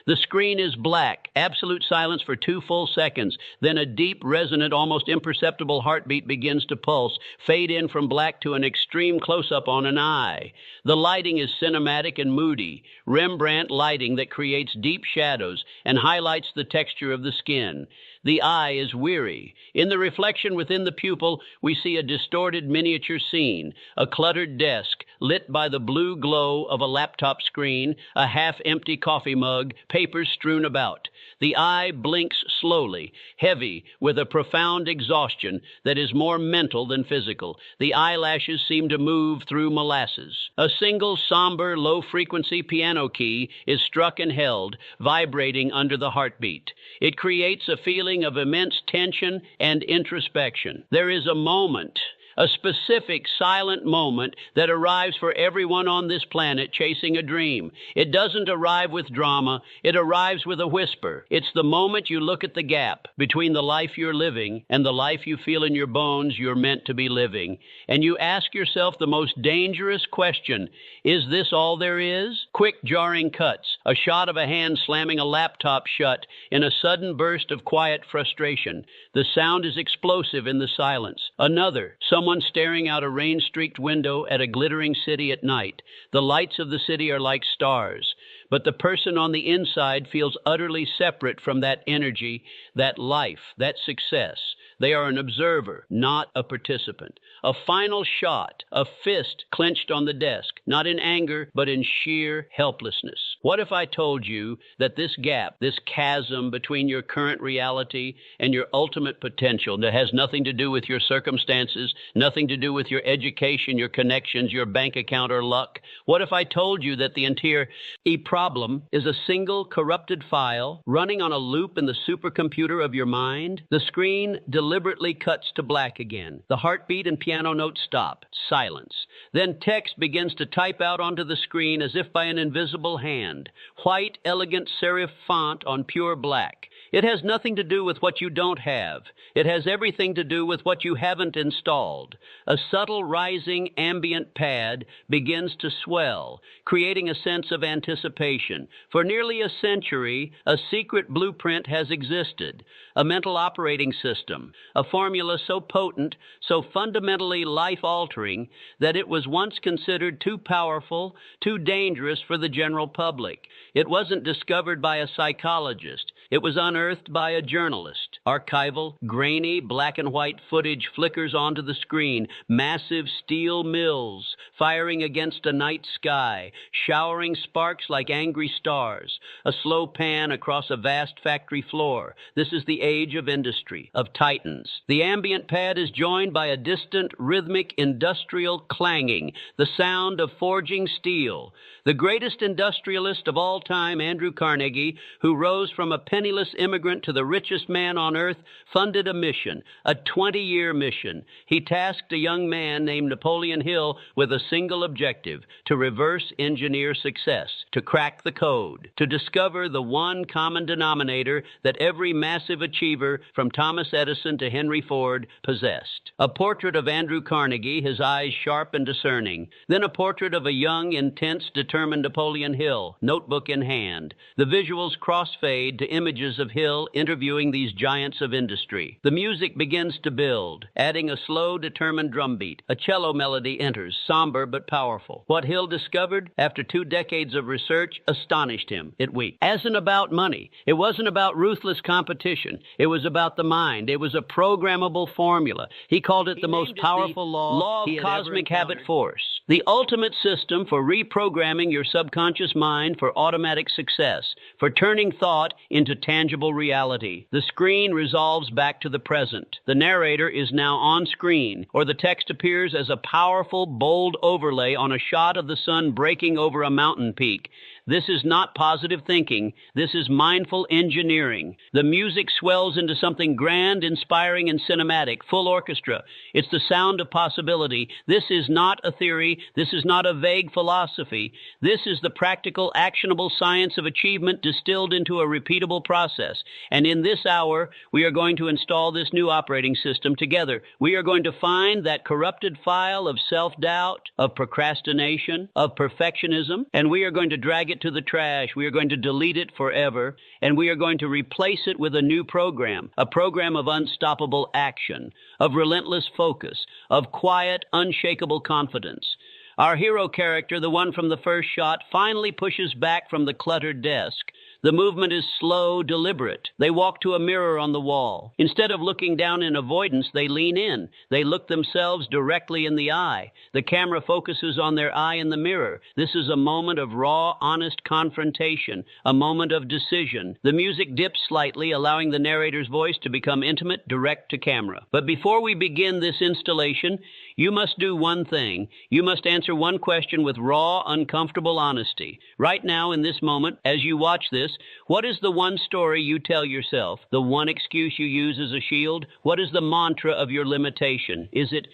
The screen is black, absolute silence for 2 full seconds. Then a deep, resonant, almost imperceptible heartbeat begins to pulse, fade in from black to an extreme close-up on an eye. The lighting is cinematic and moody, Rembrandt lighting that creates deep shadows and highlights the texture of the skin. The eye is weary. In the reflection within the pupil, we see a distorted miniature scene, a cluttered desk lit by the blue glow of a laptop screen, a half-empty coffee mug, papers strewn about. The eye blinks slowly, heavy with a profound exhaustion that is more mental than physical. The eyelashes seem to move through molasses. A single somber, low-frequency piano key is struck and held, vibrating under the heartbeat. It creates a feeling of immense tension and introspection. There is a moment, a specific silent moment that arrives for everyone on this planet chasing a dream. It doesn't arrive with drama. It arrives with a whisper. It's the moment you look at the gap between the life you're living and the life you feel in your bones you're meant to be living. And you ask yourself the most dangerous question: is this all there is? Quick, jarring cuts, a shot of a hand slamming a laptop shut in a sudden burst of quiet frustration. The sound is explosive in the silence. Another, someone staring out a rain-streaked window at a glittering city at night. The lights of the city are like stars, but the person on the inside feels utterly separate from that energy, that life, that success. They are an observer, not a participant. A final shot, a fist clenched on the desk, not in anger, but in sheer helplessness. What if I told you that this gap, this chasm between your current reality and your ultimate potential, that has nothing to do with your circumstances, nothing to do with your education, your connections, your bank account, or luck? What if I told you that the entire problem is a single corrupted file running on a loop in the supercomputer of your mind? The screen deliberately cuts to black again. The heartbeat and piano notes stop. Silence. Then text begins to type out onto the screen as if by an invisible hand. White, elegant serif font on pure black. It has nothing to do with what you don't have. It has everything to do with what you haven't installed. A subtle rising ambient pad begins to swell, creating a sense of anticipation. For nearly a century, a secret blueprint has existed, a mental operating system, a formula so potent, so fundamentally life-altering, that it was once considered too powerful, too dangerous for the general public. It wasn't discovered by a psychologist. It was unearthed by a journalist. Archival, grainy, black and white footage flickers onto the screen. Massive steel mills firing against a night sky, showering sparks like angry stars. A slow pan across a vast factory floor. This is the age of industry, of titans. The ambient pad is joined by a distant, rhythmic, industrial clanging, the sound of forging steel. The greatest industrialist of all time, Andrew Carnegie, who rose from a penniless immigrant to the richest man on earth, funded a mission, a 20-year mission. He tasked a young man named Napoleon Hill with a single objective: to reverse engineer success, to crack the code, to discover the one common denominator that every massive achiever from Thomas Edison to Henry Ford possessed. A portrait of Andrew Carnegie, his eyes sharp and discerning. Then a portrait of a young, intense, determined Napoleon Hill, notebook in hand. The visuals crossfade to images of Hill interviewing these giants of industry. The music begins to build, adding a slow, determined drumbeat. A cello melody enters, somber but powerful. What Hill discovered after 2 decades of research astonished him. It weak. It wasn't about money. It wasn't about ruthless competition. It was about the mind. It was a programmable formula. He called it the most powerful law of cosmic habit force. The ultimate system for reprogramming your subconscious mind for automatic success, for turning thought into tangible reality. The screen resolves back to the present. The narrator is now on screen, or the text appears as a powerful, bold overlay on a shot of the sun breaking over a mountain peak. This is not positive thinking. This is mindful engineering. The music swells into something grand, inspiring, and cinematic, full orchestra. It's the sound of possibility. This is not a theory. This is not a vague philosophy. This is the practical, actionable science of achievement distilled into a repeatable process. And in this hour, we are going to install this new operating system together. We are going to find that corrupted file of self-doubt, of procrastination, of perfectionism, and we are going to drag drag it to the trash. We are going to delete it forever, and we are going to replace it with a new program, a program of unstoppable action, of relentless focus, of quiet, unshakable confidence. Our hero character, the one from the first shot, finally pushes back from the cluttered desk. The movement is slow, deliberate. They walk to a mirror on the wall. Instead of looking down in avoidance, they lean in. They look themselves directly in the eye. The camera focuses on their eye in the mirror. This is a moment of raw, honest confrontation, a moment of decision. The music dips slightly, allowing the narrator's voice to become intimate, direct to camera. But before we begin this installation, you must do one thing. You must answer one question with raw, uncomfortable honesty. Right now, in this moment, as you watch this, what is the one story you tell yourself? The one excuse you use as a shield? What is the mantra of your limitation? Is it,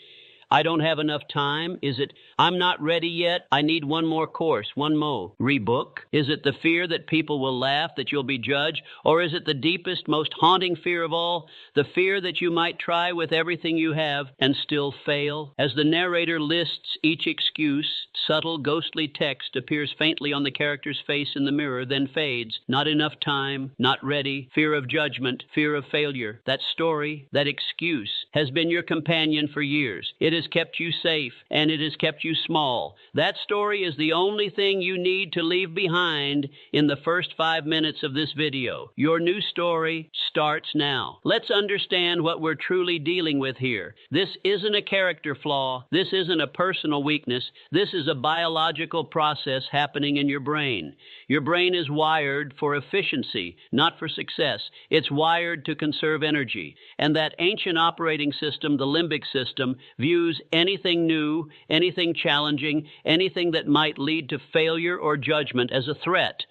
I don't have enough time? Is it, I'm not ready yet, I need one more course, one more rebook? Is it the fear that people will laugh, that you'll be judged? Or is it the deepest, most haunting fear of all, the fear that you might try with everything you have and still fail? As the narrator lists each excuse, subtle, ghostly text appears faintly on the character's face in the mirror, then fades. Not enough time, not ready, fear of judgment, fear of failure. That story, that excuse, has been your companion for years. It has kept you safe, and it has kept you small. That story is the only thing you need to leave behind in the first 5 minutes of this video. Your new story starts now. Let's understand what we're truly dealing with here. This isn't a character flaw. This isn't a personal weakness. This is a biological process happening in your brain. Your brain is wired for efficiency, not for success. It's wired to conserve energy. And that ancient operating system, the limbic system, views anything new, anything challenging, anything that might lead to failure or judgment as a threat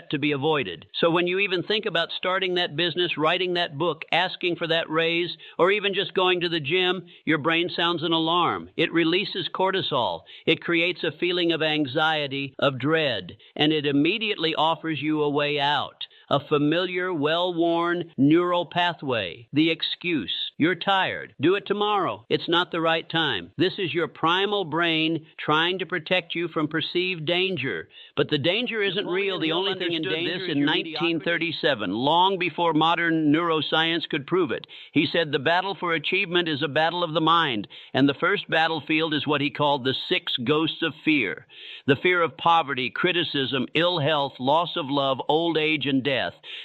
to be avoided. So when you even think about starting that business, writing that book, asking for that raise, or even just going to the gym, your brain sounds an alarm. It releases cortisol. It creates a feeling of anxiety, of dread, and it immediately offers you a way out. A familiar, well-worn neural pathway. The excuse. You're tired. Do it tomorrow. It's not the right time. This is your primal brain trying to protect you from perceived danger. But the danger isn't real. The only thing in danger is in 1937, long before modern neuroscience could prove it. He said the battle for achievement is a battle of the mind, and the first battlefield is what he called the 6 ghosts of fear. The fear of poverty, criticism, ill health, loss of love, old age, and death.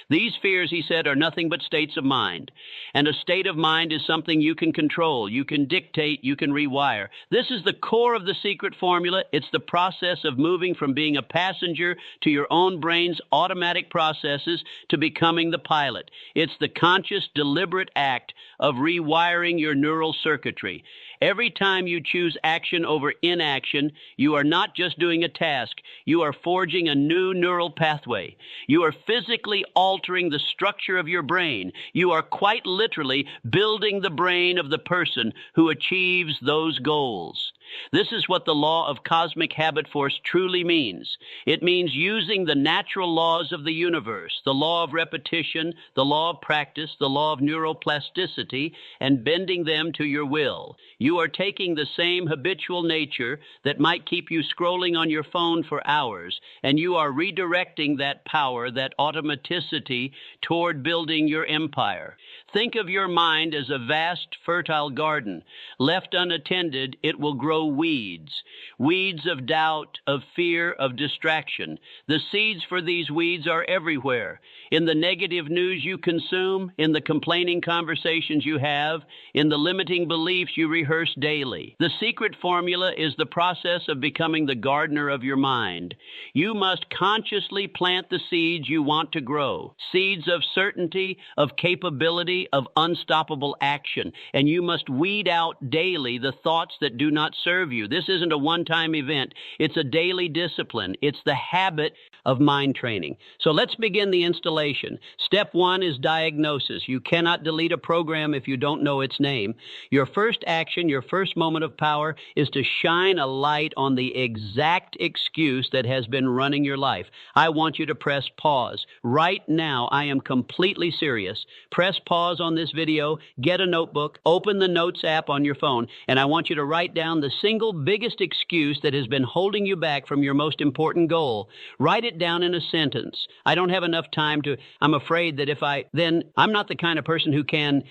These fears, he said, are nothing but states of mind. And a state of mind is something you can control, you can dictate, you can rewire. This is the core of the secret formula. It's the process of moving from being a passenger to your own brain's automatic processes to becoming the pilot. It's the conscious, deliberate act of rewiring your neural circuitry. Every time you choose action over inaction, you are not just doing a task. You are forging a new neural pathway. You are physically altering the structure of your brain. You are quite literally building the brain of the person who achieves those goals. This is what the law of cosmic habit force truly means. It means using the natural laws of the universe, the law of repetition, the law of practice, the law of neuroplasticity, and bending them to your will. You are taking the same habitual nature that might keep you scrolling on your phone for hours, and you are redirecting that power, that automaticity, toward building your empire. Think of your mind as a vast, fertile garden. Left unattended, it will grow weeds. Weeds of doubt, of fear, of distraction. The seeds for these weeds are everywhere. In the negative news you consume, in the complaining conversations you have, in the limiting beliefs you rehearse daily. The secret formula is the process of becoming the gardener of your mind. You must consciously plant the seeds you want to grow. Seeds of certainty, of capability, of unstoppable action. And you must weed out daily the thoughts that do not serve you. This isn't a one-time event. It's a daily discipline. It's the habit of mind training. So let's begin the installation. Step 1 is diagnosis. You cannot delete a program if you don't know its name. Your first action, your first moment of power, is to shine a light on the exact excuse that has been running your life. I want you to press pause. Right now, I am completely serious. Press pause on this video, get a notebook, open the Notes app on your phone, and I want you to write down the single biggest excuse that has been holding you back from your most important goal. Write it down in a sentence. I don't have enough time to, I'm afraid that then I'm not the kind of person who can.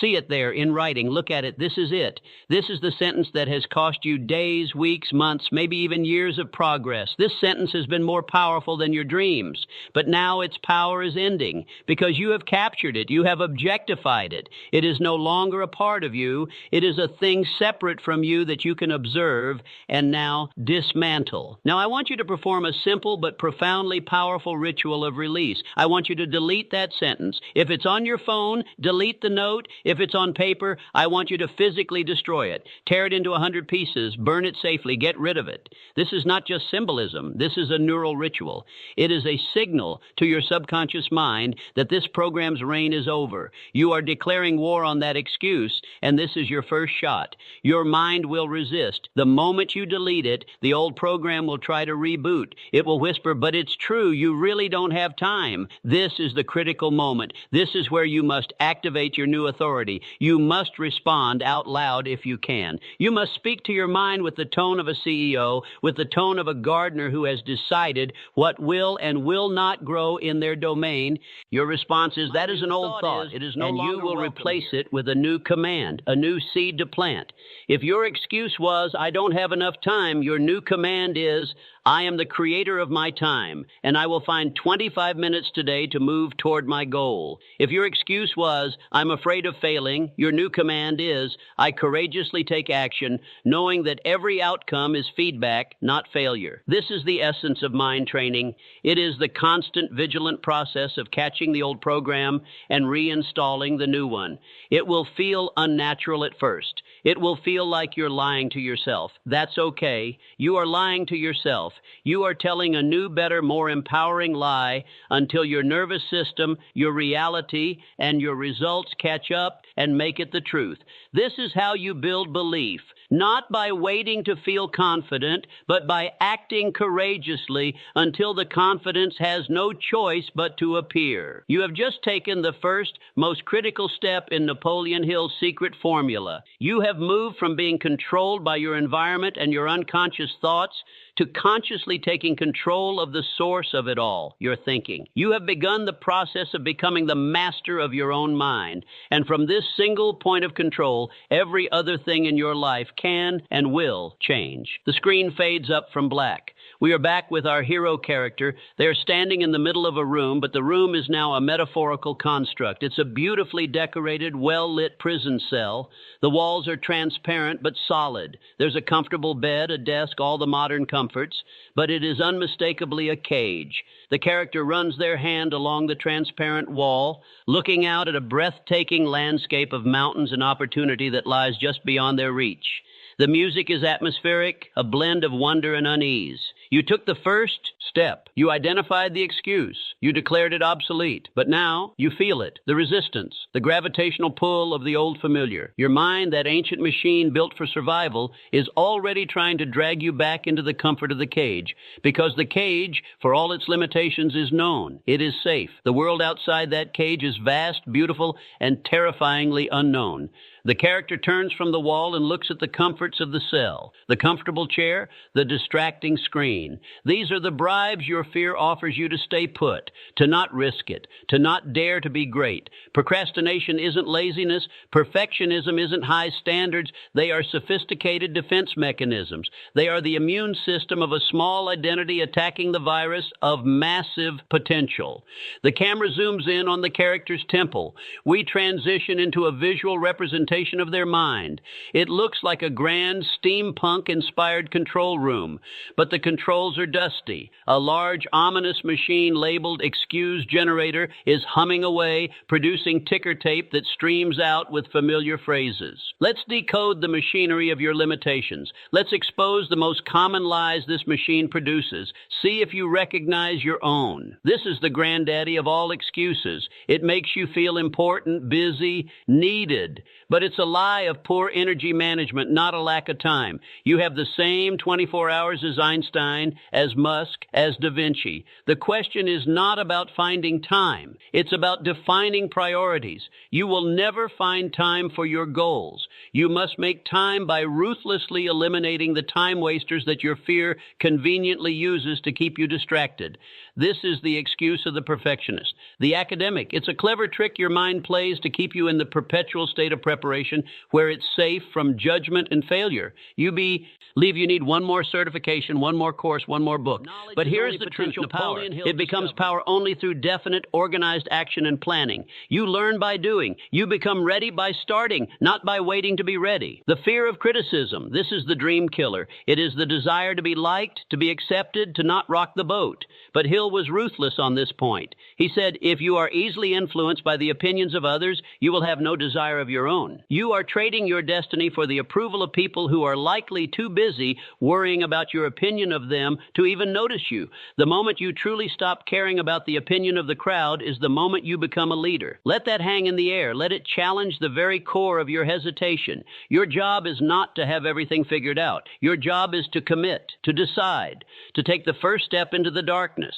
See it there in writing. Look at it. This is it. This is the sentence that has cost you days, weeks, months, maybe even years of progress. This sentence has been more powerful than your dreams. But now its power is ending because you have captured it. You have objectified it. It is no longer a part of you. It is a thing separate from you that you can observe and now dismantle. Now, I want you to perform a simple but profoundly powerful ritual of release. I want you to delete that sentence. If it's on your phone, delete the note. If it's on paper, I want you to physically destroy it. Tear it into 100 pieces. Burn it safely. Get rid of it. This is not just symbolism. This is a neural ritual. It is a signal to your subconscious mind that this program's reign is over. You are declaring war on that excuse, and this is your first shot. Your mind will resist. The moment you delete it, the old program will try to reboot. It will whisper, but it's true. You really don't have time. This is the critical moment. This is where you must activate your new authority. You must respond out loud if you can. You must speak to your mind with the tone of a CEO, with the tone of a gardener who has decided what will and will not grow in their domain. Your response is, that is an old thought. It is no longer welcome. And you will replace it with a new command, a new seed to plant. If your excuse was, I don't have enough time, your new command is, I am the creator of my time, and I will find 25 minutes today to move toward my goal. If your excuse was, I'm afraid of failing, your new command is, I courageously take action, knowing that every outcome is feedback, not failure. This is the essence of mind training. It is the constant, vigilant process of catching the old program and reinstalling the new one. It will feel unnatural at first. It will feel like you're lying to yourself. That's okay. You are lying to yourself. You are telling a new, better, more empowering lie until your nervous system, your reality, and your results catch up and make it the truth. This is how you build belief, not by waiting to feel confident, but by acting courageously until the confidence has no choice but to appear. You have just taken the first, most critical step in Napoleon Hill's secret formula. You have moved from being controlled by your environment and your unconscious thoughts to consciously taking control of the source of it all, your thinking. You have begun the process of becoming the master of your own mind. And from this single point of control, every other thing in your life can and will change. The screen fades up from black. We are back with our hero character. They're standing in the middle of a room, but the room is now a metaphorical construct. It's a beautifully decorated, well-lit prison cell. The walls are transparent but solid. There's a comfortable bed, a desk, all the modern comforts, but it is unmistakably a cage. The character runs their hand along the transparent wall, looking out at a breathtaking landscape of mountains and opportunity that lies just beyond their reach. The music is atmospheric, a blend of wonder and unease. You took the first step. You identified the excuse. You declared it obsolete. But now you feel it, the resistance, the gravitational pull of the old familiar. Your mind, that ancient machine built for survival, is already trying to drag you back into the comfort of the cage, because the cage, for all its limitations, is known. It is safe. The world outside that cage is vast, beautiful, and terrifyingly unknown. The character turns from the wall and looks at the comforts of the cell, the comfortable chair, the distracting screen. These are the bribes your fear offers you to stay put, to not risk it, to not dare to be great. Procrastination isn't laziness. Perfectionism isn't high standards. They are sophisticated defense mechanisms. They are the immune system of a small identity attacking the virus of massive potential. The camera zooms in on the character's temple. We transition into a visual representation of their mind. It looks like a grand steampunk-inspired control room, but the controls are dusty. A large, ominous machine labeled Excuse Generator is humming away, producing ticker tape that streams out with familiar phrases. Let's decode the machinery of your limitations. Let's expose the most common lies this machine produces. See if you recognize your own. This is the granddaddy of all excuses. It makes you feel important, busy, needed. But it's a lie of poor energy management, not a lack of time. You have the same 24 hours as Einstein, as Musk, as as Da Vinci. The question is not about finding time. It's about defining priorities. You will never find time for your goals. You must make time by ruthlessly eliminating the time wasters that your fear conveniently uses to keep you distracted. This is the excuse of the perfectionist. The academic, it's a clever trick your mind plays to keep you in the perpetual state of preparation where it's safe from judgment and failure. You need one more certification, one more course, one more book. But here's the truth, Napoleon Hill. It becomes power only through definite, organized action and planning. You learn by doing. You become ready by starting, not by waiting to be ready. The fear of criticism, this is the dream killer. It is the desire to be liked, to be accepted, to not rock the boat. But Hill was ruthless on this point. He said, if you are easily influenced by the opinions of others, you will have no desire of your own. You are trading your destiny for the approval of people who are likely too busy worrying about your opinion of them to even notice you. The moment you truly stop caring about the opinion of the crowd is the moment you become a leader. Let that hang in the air. Let it challenge the very core of your hesitation. Your job is not to have everything figured out. Your job is to commit, to decide, to take the first step into the darkness.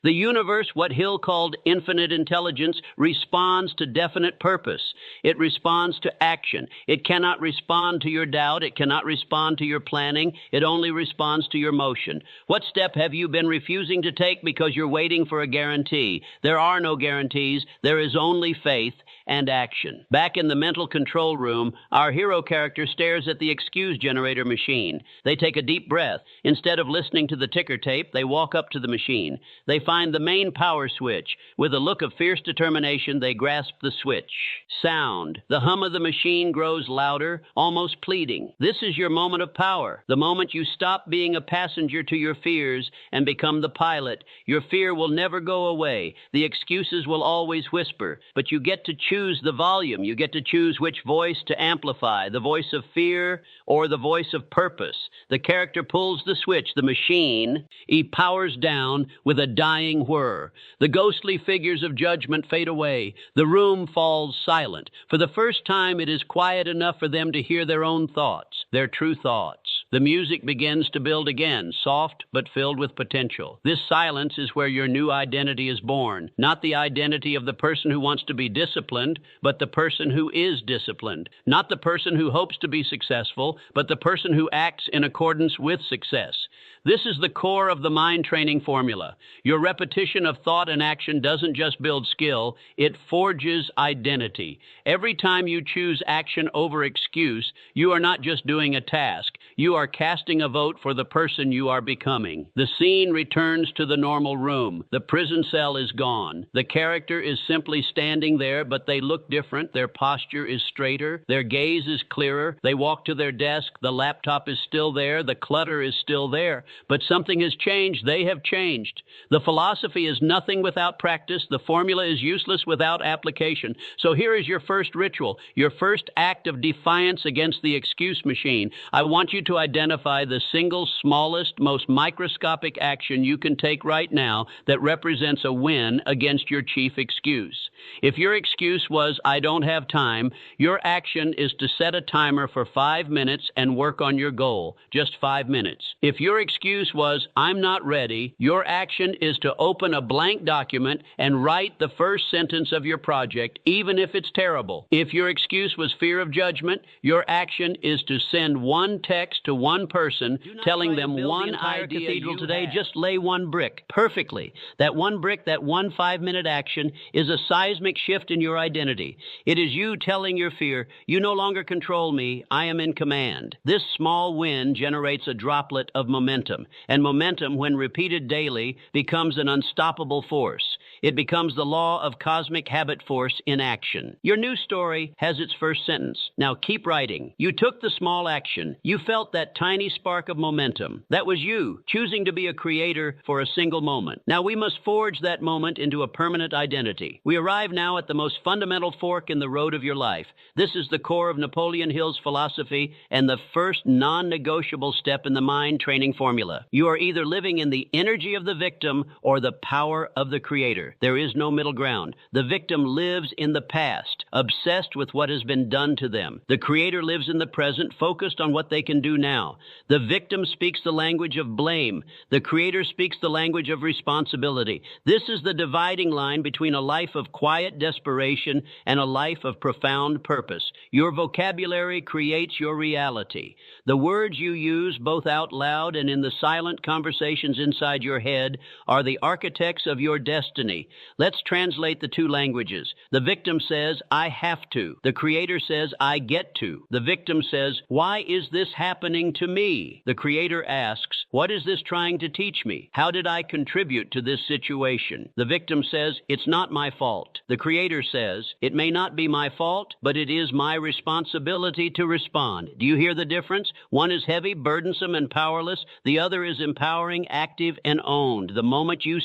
The universe, what Hill called infinite intelligence, responds to definite purpose. It responds to action. It cannot respond to your doubt. It cannot respond to your planning. It only responds to your motion. What step have you been refusing to take because you're waiting for a guarantee? There are no guarantees. There is only faith and action. Back in the mental control room, our hero character stares at the excuse generator machine. They take a deep breath. Instead of listening to the ticker tape, they walk up to the machine. They find the main power switch. With a look of fierce determination, they grasp the switch. Sound. The hum of the machine grows louder, almost pleading. This is your moment of power. The moment you stop being a passenger to your fears and become the pilot. Your fear will never go away. The excuses will always whisper, but you get to choose the volume. You get to choose which voice to amplify, the voice of fear or the voice of purpose. The character pulls the switch. The machine, he powers down with a dying whir. The ghostly figures of judgment fade away. The room falls silent. For the first time, it is quiet enough for them to hear their own thoughts, their true thoughts. The music begins to build again, soft but filled with potential. This silence is where your new identity is born, not the identity of the person who wants to be disciplined, but the person who is disciplined, not the person who hopes to be successful, but the person who acts in accordance with success. This is the core of the mind training formula. Your repetition of thought and action doesn't just build skill, it forges identity. Every time you choose action over excuse, you are not just doing a task. You are casting a vote for the person you are becoming. The scene returns to the normal room. The prison cell is gone. The character is simply standing there, but they look different. Their posture is straighter. Their gaze is clearer. They walk to their desk. The laptop is still there. The clutter is still there. But something has changed. They have changed. The philosophy is nothing without practice. The formula is useless without application. So here is your first ritual, your first act of defiance against the excuse machine. I want you to identify the single smallest, most microscopic action you can take right now that represents a win against your chief excuse. If your excuse was, I don't have time, your action is to set a timer for 5 minutes and work on your goal, just 5 minutes. If your excuse was, I'm not ready, your action is to open a blank document and write the first sentence of your project, even if it's terrible. If your excuse was fear of judgment, your action is to send one text to one person telling them one idea cathedral today, just lay one brick perfectly. That one brick, that one 5-minute action is a seismic shift in your identity. It is you telling your fear, you no longer control me, I am in command. This small win generates a droplet of momentum, and momentum, when repeated daily, becomes an unstoppable force. It becomes the law of cosmic habit force in action. Your new story has its first sentence. Now keep writing. You took the small action. You felt that tiny spark of momentum. That was you, choosing to be a creator for a single moment. Now we must forge that moment into a permanent identity. We arrive now at the most fundamental fork in the road of your life. This is the core of Napoleon Hill's philosophy and the first non-negotiable step in the mind training formula. You are either living in the energy of the victim or the power of the creator. neither. There is no middle ground. The victim lives in the past, obsessed with what has been done to them. The Creator lives in the present, focused on what they can do now. The victim speaks the language of blame. The Creator speaks the language of responsibility. This is the dividing line between a life of quiet desperation and a life of profound purpose. Your vocabulary creates your reality. The words you use, both out loud and in the silent conversations inside your head, are the architects of your destiny. Let's translate the two languages. The victim says, I have to. The Creator says, I get to. The victim says, why is this happening to me? The Creator asks, what is this trying to teach me? How did I contribute to this situation? The victim says, it's not my fault. The Creator says, it may not be my fault, but it is my responsibility to respond. Do you hear the difference? One is heavy, burdensome, and powerless. The other is empowering, active, and owned. The moment you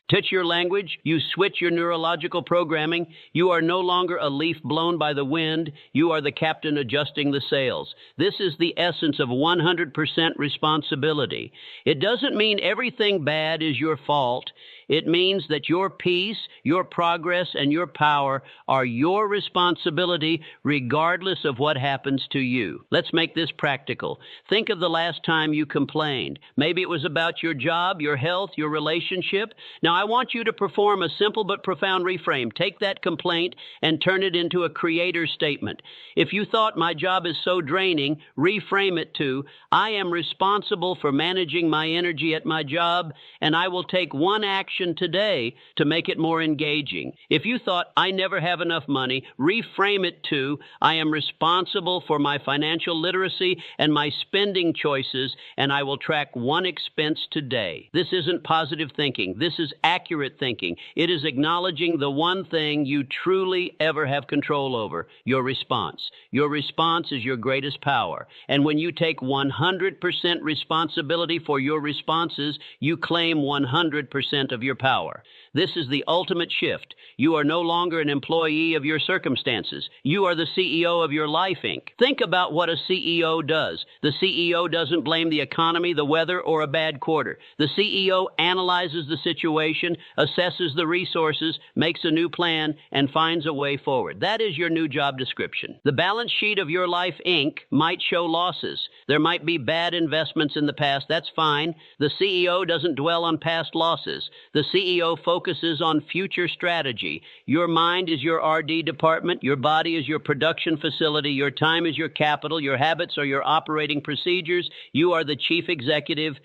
touch your language, you switch your neurological programming. You are no longer a leaf blown by the wind. You are the captain adjusting the sails. This is the essence of 100% responsibility. It doesn't mean everything bad is your fault. It means that your peace, your progress, and your power are your responsibility regardless of what happens to you. Let's make this practical. Think of the last time you complained. Maybe it was about your job, your health, your relationship. Now, I want you to perform a simple but profound reframe. Take that complaint and turn it into a Creator statement. If you thought my job is so draining, reframe it to, I am responsible for managing my energy at my job, and I will take one action today to make it more engaging. If you thought I never have enough money, reframe it to I am responsible for my financial literacy and my spending choices, and I will track one expense today. This isn't positive thinking. This is accurate thinking. It is acknowledging the one thing you truly ever have control over, your response. Your response is your greatest power. And when you take 100% responsibility for your responses, you claim 100% of your power. This is the ultimate shift. You are no longer an employee of your circumstances. You are the CEO of your life, Inc. Think about what a CEO does. The CEO doesn't blame the economy, the weather, or a bad quarter. The CEO analyzes the situation, assesses the resources, makes a new plan, and finds a way forward. That is your new job description. The balance sheet of your life, Inc. might show losses. There might be bad investments in the past. That's fine. The CEO doesn't dwell on past losses. The CEO focuses on future strategy. Your mind is your RD department. Your body is your production facility. Your time is your capital. Your habits are your operating procedures. You are the chief executive.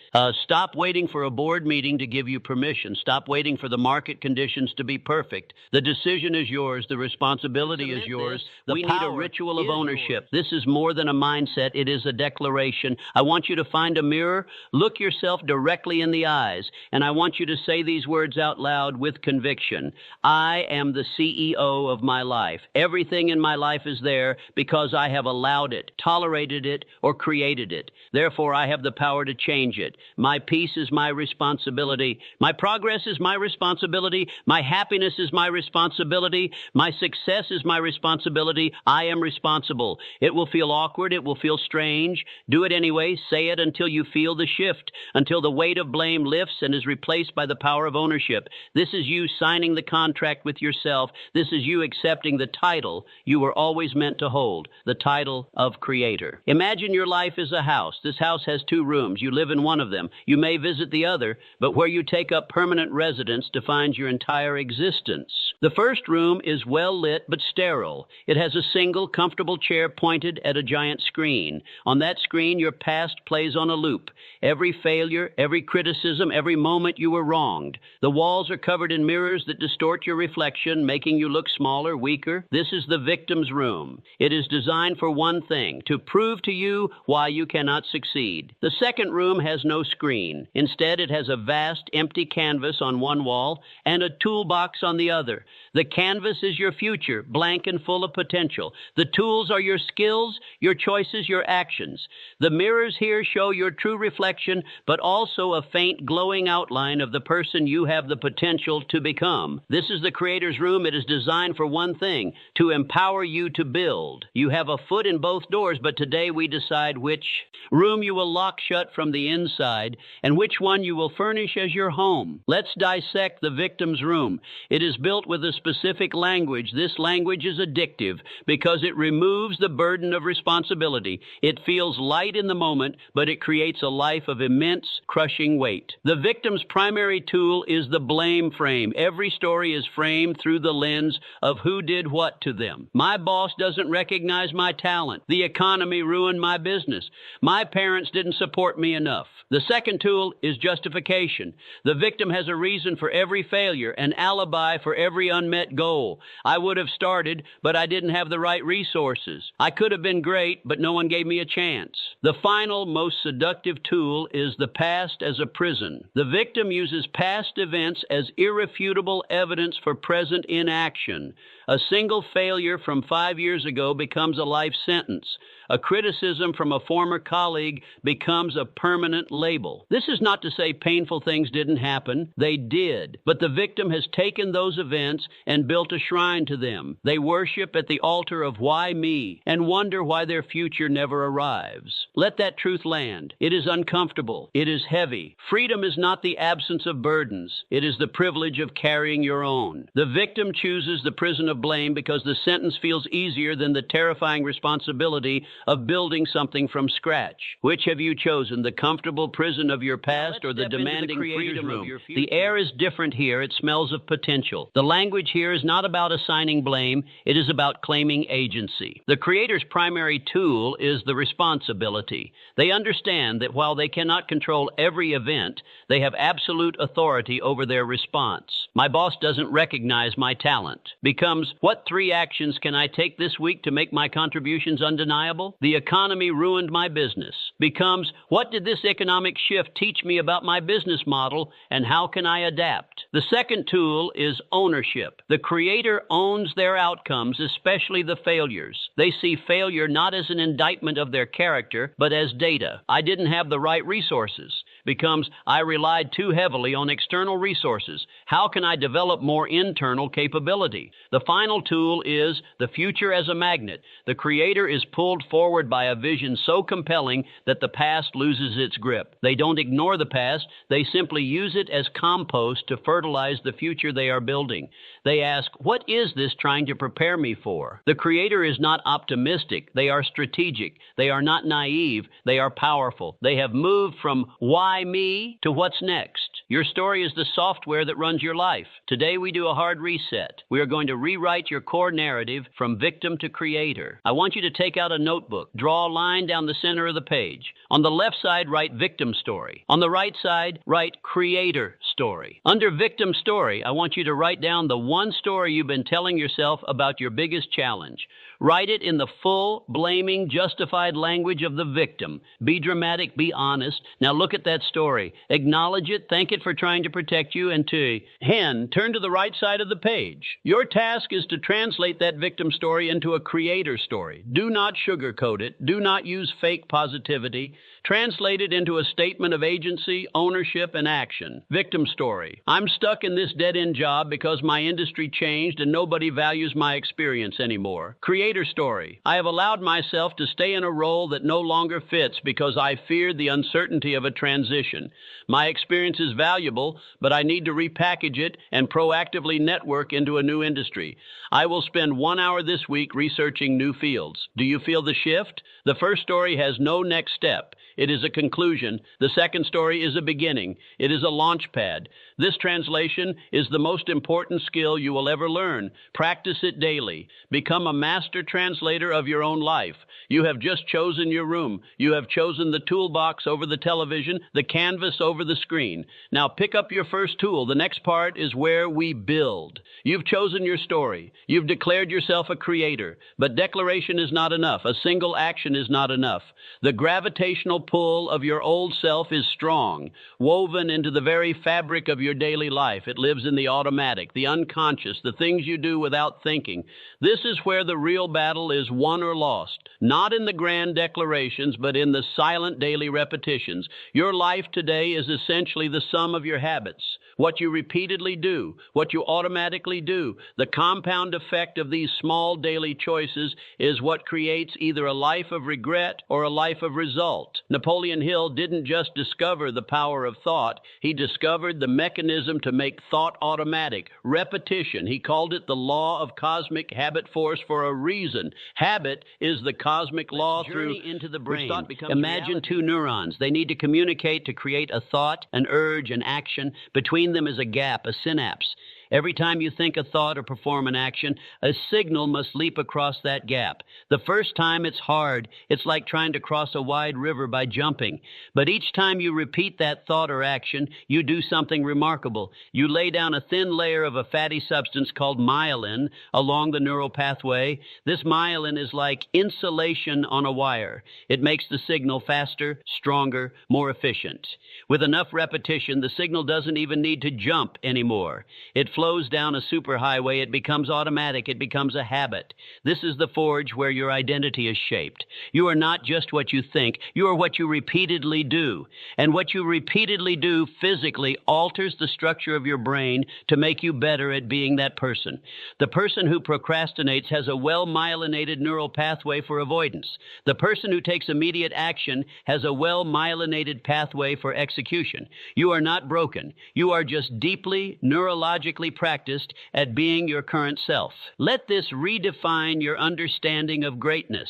Stop waiting for a board meeting to give you permission. Stop waiting for the market conditions to be perfect. The decision is yours. The responsibility is yours. We need a ritual of ownership. This is more than a mindset. It is a declaration. I want you to find a mirror, look yourself directly in the eyes, and I want you to say these words out loud with conviction. I am the CEO of my life. Everything in my life is there because I have allowed it, tolerated it, or created it. Therefore, I have the power to change it. My peace is my responsibility. My progress is my responsibility. My happiness is my responsibility. My success is my responsibility. I am responsible. It will feel awkward. It will feel strange. Do it anyway. Say it until you feel the shift, until the weight of blame lifts and is replaced by the power of ownership. This is you signing the contract with yourself. This is you accepting the title you were always meant to hold, the title of Creator. Imagine your life is a house. This house has 2 rooms. You live in one of them. You may visit the other, but where you take up permanent residence defines your entire existence. The first room is well lit but sterile. It has a single comfortable chair pointed at a giant screen. On that screen, your past plays on a loop. Every failure, every criticism, every moment you were wronged. The walls are covered in mirrors that distort your reflection, making you look smaller, weaker. This is the victim's room. It is designed for one thing, to prove to you why you cannot succeed. The second room has no screen. Instead, it has a vast, empty canvas on one wall and a toolbox on the other. The canvas is your future, blank and full of potential. The tools are your skills, your choices, your actions. The mirrors here show your true reflection, but also a faint glowing outline of the person you have the potential to become. This is the Creator's Room. It is designed for one thing, to empower you to build. You have a foot in both doors, but today we decide which room you will lock shut from the inside and which one you will furnish as your home. Let's dissect the victim's room. It is built with a specific language. This language is addictive because it removes the burden of responsibility. It feels light in the moment, but it creates a life of immense, crushing weight. The victim's primary tool is the blame frame. Every story is framed through the lens of who did what to them. My boss doesn't recognize my talent. The economy ruined my business. My parents didn't support me enough. The second tool is justification. The victim has a reason for every failure, an alibi for every unmet goal. I would have started, but I didn't have the right resources. I could have been great, but no one gave me a chance. The final, most seductive tool is the past as a prison. The victim uses past events as irrefutable evidence for present inaction. A single failure from 5 years ago becomes a life sentence. A criticism from a former colleague becomes a permanent label. This is not to say painful things didn't happen. They did. But the victim has taken those events and built a shrine to them. They worship at the altar of why me and wonder why their future never arrives. Let that truth land. It is uncomfortable. It is heavy. Freedom is not the absence of burdens. It is the privilege of carrying your own. The victim chooses the prison of blame because the sentence feels easier than the terrifying responsibility of building something from scratch. Which have you chosen, the comfortable prison of your past or the demanding freedom of your future? The air is different here. It smells of potential. The language here is not about assigning blame. It is about claiming agency. The Creator's primary tool is the responsibility. They understand that while they cannot control every event, they have absolute authority over their response. My boss doesn't recognize my talent becomes, what 3 actions can I take this week to make my contributions undeniable? The economy ruined my business. Becomes, what did this economic shift teach me about my business model and how can I adapt? The second tool is ownership. The Creator owns their outcomes, especially the failures. They see failure not as an indictment of their character, but as data. I didn't have the right resources. Becomes, I relied too heavily on external resources. How can I develop more internal capability? The final tool is the future as a magnet. The Creator is pulled forward by a vision so compelling that the past loses its grip. They don't ignore the past. They simply use it as compost to fertilize the future they are building. They ask, what is this trying to prepare me for? The Creator is not optimistic. They are strategic. They are not naive. They are powerful. They have moved from why me to what's next. Your story is the software that runs your life. Today we do a hard reset. We are going to rewrite your core narrative from victim to creator. I want you to take out a notebook. Draw a line down the center of the page. On the left side, write victim story. On the right side, write creator story. Under victim story, I want you to write down the one story you've been telling yourself about your biggest challenge. Write it in the full, blaming, justified language of the victim. Be dramatic, be honest. Now look at that story. Acknowledge it, thank it for trying to protect you, and turn to the right side of the page. Your task is to translate that victim story into a creator story. Do not sugarcoat it. Do not use fake positivity. Translate it into a statement of agency, ownership, and action. Victim story. I'm stuck in this dead-end job because my industry changed and nobody values my experience anymore. Creator story. I have allowed myself to stay in a role that no longer fits because I feared the uncertainty of a transition. My experience is valuable, but I need to repackage it and proactively network into a new industry. I will spend 1 hour this week researching new fields. Do you feel the shift? The first story has no next step. It is a conclusion. The second story is a beginning. It is a launch pad. This translation is the most important skill you will ever learn. Practice it daily. Become a master translator of your own life. You have just chosen your room. You have chosen the toolbox over the television, the canvas over the screen. Now pick up your first tool. The next part is where we build. You've chosen your story. You've declared yourself a creator. But declaration is not enough. A single action is not enough. The gravitational pull of your old self is strong, woven into the very fabric of your daily life. It lives in the automatic, the unconscious, the things you do without thinking. This is where the real battle is won or lost. Not in the grand declarations, but in the silent daily repetitions. Your life today is essentially the sum of your habits. What you repeatedly do, what you automatically do. The compound effect of these small daily choices is what creates either a life of regret or a life of result. Napoleon Hill didn't just discover the power of thought, he discovered the mechanism to make thought automatic. Repetition. He called it the law of cosmic habit force for a reason. Habit is the cosmic law through into the brain. Imagine two neurons. They need to communicate to create a thought, an urge, an action. Between them is a gap, a synapse. Every time you think a thought or perform an action, a signal must leap across that gap. The first time it's hard. It's like trying to cross a wide river by jumping. But each time you repeat that thought or action, you do something remarkable. You lay down a thin layer of a fatty substance called myelin along the neural pathway. This myelin is like insulation on a wire. It makes the signal faster, stronger, more efficient. With enough repetition, the signal doesn't even need to jump anymore. It flows down a superhighway. It becomes automatic. It becomes a habit. This is the forge where your identity is shaped. You are not just what you think. You are what you repeatedly do. And what you repeatedly do physically alters the structure of your brain to make you better at being that person. The person who procrastinates has a well-myelinated neural pathway for avoidance. The person who takes immediate action has a well-myelinated pathway for execution. You are not broken. You are just deeply neurologically practiced at being your current self. Let this redefine your understanding of greatness.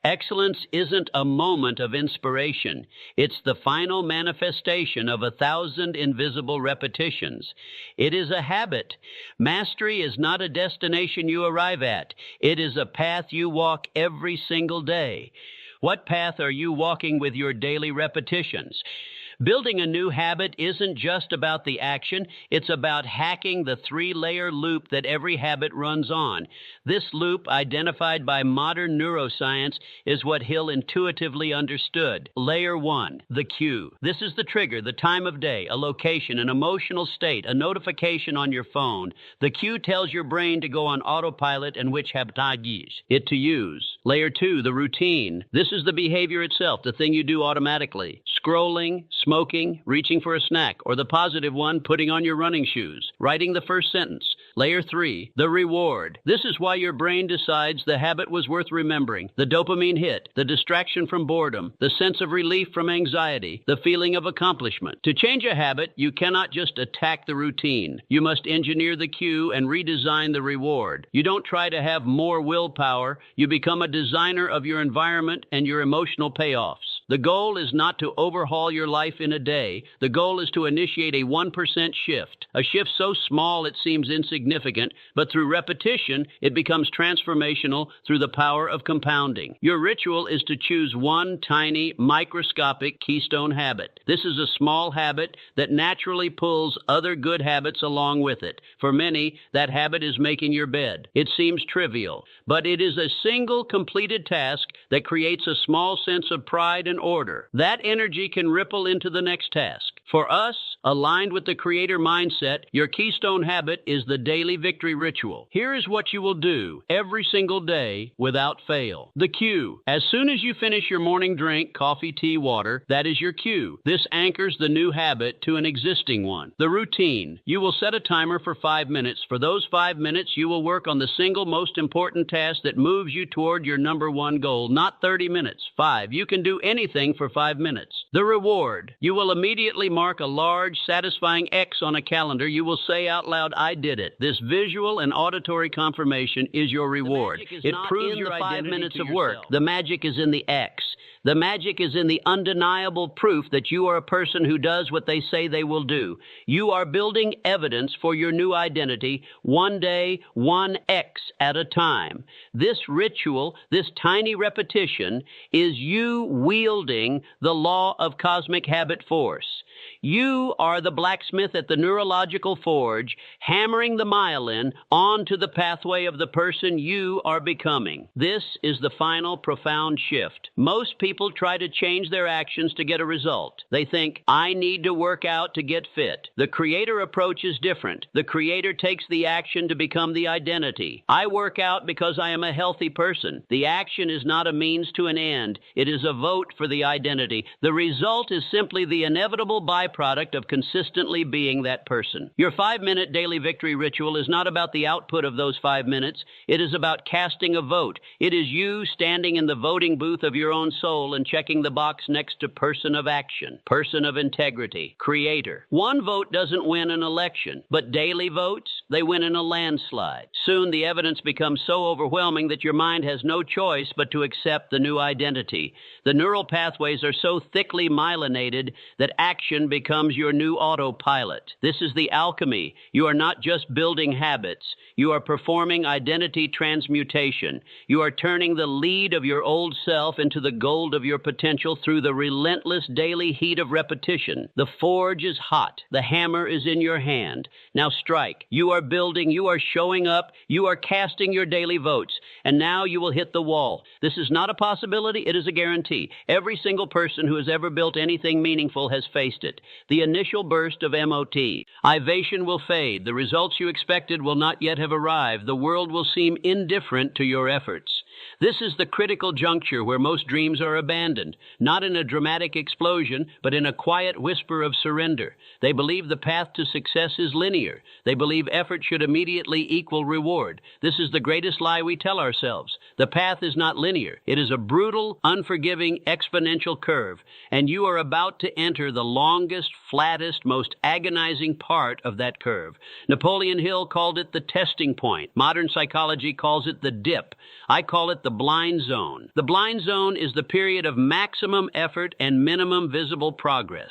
Excellence isn't a moment of inspiration. It's the final manifestation of 1,000 invisible repetitions. It is a habit. Mastery is not a destination you arrive at. It is a path you walk every single day. What path are you walking with your daily repetitions? Building a new habit isn't just about the action, it's about hacking the 3-layer loop that every habit runs on. This loop, identified by modern neuroscience, is what Hill intuitively understood. Layer 1, the cue. This is the trigger, the time of day, a location, an emotional state, a notification on your phone. The cue tells your brain to go on autopilot and which habit it to use. Layer 2, the routine. This is the behavior itself, the thing you do automatically. Scrolling, smoking, reaching for a snack, or the positive one, putting on your running shoes, writing the first sentence. Layer 3, the reward. This is why your brain decides the habit was worth remembering. The dopamine hit, the distraction from boredom, the sense of relief from anxiety, the feeling of accomplishment. To change a habit, you cannot just attack the routine. You must engineer the cue and redesign the reward. You don't try to have more willpower. You become a designer of your environment and your emotional payoffs. The goal is not to overhaul your life in a day. The goal is to initiate a 1% shift. A shift so small it seems insignificant, but through repetition, it becomes transformational through the power of compounding. Your ritual is to choose one tiny, microscopic keystone habit. This is a small habit that naturally pulls other good habits along with it. For many, that habit is making your bed. It seems trivial, but it is a single completed task that creates a small sense of pride and order. That energy can ripple into the next task. For us, aligned with the creator mindset, your keystone habit is the daily victory ritual. Here is what you will do every single day without fail. The cue. As soon as you finish your morning drink, coffee, tea, water, that is your cue. This anchors the new habit to an existing one. The routine. You will set a timer for 5 minutes. For those 5 minutes, you will work on the single most important task that moves you toward your number one goal. Not 30 minutes. 5. You can do anything for 5 minutes. The reward. You will immediately mark a large, satisfying X on a calendar. You will say out loud, I did it. This visual and auditory confirmation is your reward. It proves your 5 minutes of work. The magic is in the X. The magic is in the undeniable proof that you are a person who does what they say they will do. You are building evidence for your new identity, one day, 1x at a time. This ritual, this tiny repetition, is you wielding the law of cosmic habit force. You are the blacksmith at the neurological forge, hammering the myelin onto the pathway of the person you are becoming. This is the final profound shift. Most people try to change their actions to get a result. They think, I need to work out to get fit. The creator approach is different. The creator takes the action to become the identity. I work out because I am a healthy person. The action is not a means to an end. It is a vote for the identity. The result is simply the inevitable byproduct of consistently being that person. Your 5-minute daily victory ritual is not about the output of those 5 minutes. It is about casting a vote. It is you standing in the voting booth of your own soul and checking the box next to person of action, person of integrity, creator. One vote doesn't win an election, but daily votes, they win in a landslide. Soon the evidence becomes so overwhelming that your mind has no choice but to accept the new identity. The neural pathways are so thickly myelinated that action becomes your new autopilot. This is the alchemy. You are not just building habits. You are performing identity transmutation. You are turning the lead of your old self into the gold of your potential through the relentless daily heat of repetition. The forge is hot. The hammer is in your hand. Now strike. You are building. You are showing up. You are casting your daily votes. And now you will hit the wall. This is not a possibility. It is a guarantee. Every single person who has ever built anything meaningful has faced it. The initial burst of MOT. Ivation will fade. The results you expected will not yet have arrived. The world will seem indifferent to your efforts. This is the critical juncture where most dreams are abandoned, not in a dramatic explosion, but in a quiet whisper of surrender. They believe the path to success is linear. They believe effort should immediately equal reward. This is the greatest lie we tell ourselves. The path is not linear. It is a brutal, unforgiving, exponential curve, and you are about to enter the longest, flattest, most agonizing part of that curve. Napoleon Hill called it the testing point. Modern psychology calls it the dip. I call it the blind zone. The blind zone is the period of maximum effort and minimum visible progress.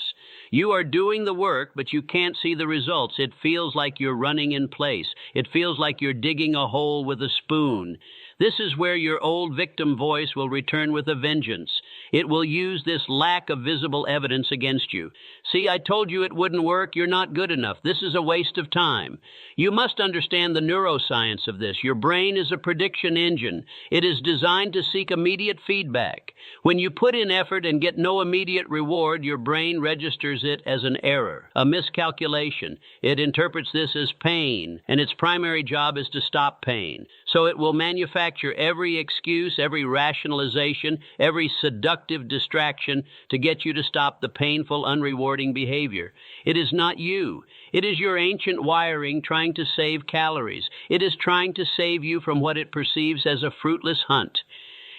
You are doing the work, but you can't see the results. It feels like you're running in place. It feels like you're digging a hole with a spoon. This is where your old victim voice will return with a vengeance. It will use this lack of visible evidence against you. See, I told you it wouldn't work. You're not good enough. This is a waste of time. You must understand the neuroscience of this. Your brain is a prediction engine. It is designed to seek immediate feedback. When you put in effort and get no immediate reward, your brain registers it as an error, a miscalculation. It interprets this as pain, and its primary job is to stop pain. So it will manufacture every excuse, every rationalization, every seductive distraction to get you to stop the painful, unrewarding behavior. It is not you. It is your ancient wiring trying to save calories. It is trying to save you from what it perceives as a fruitless hunt.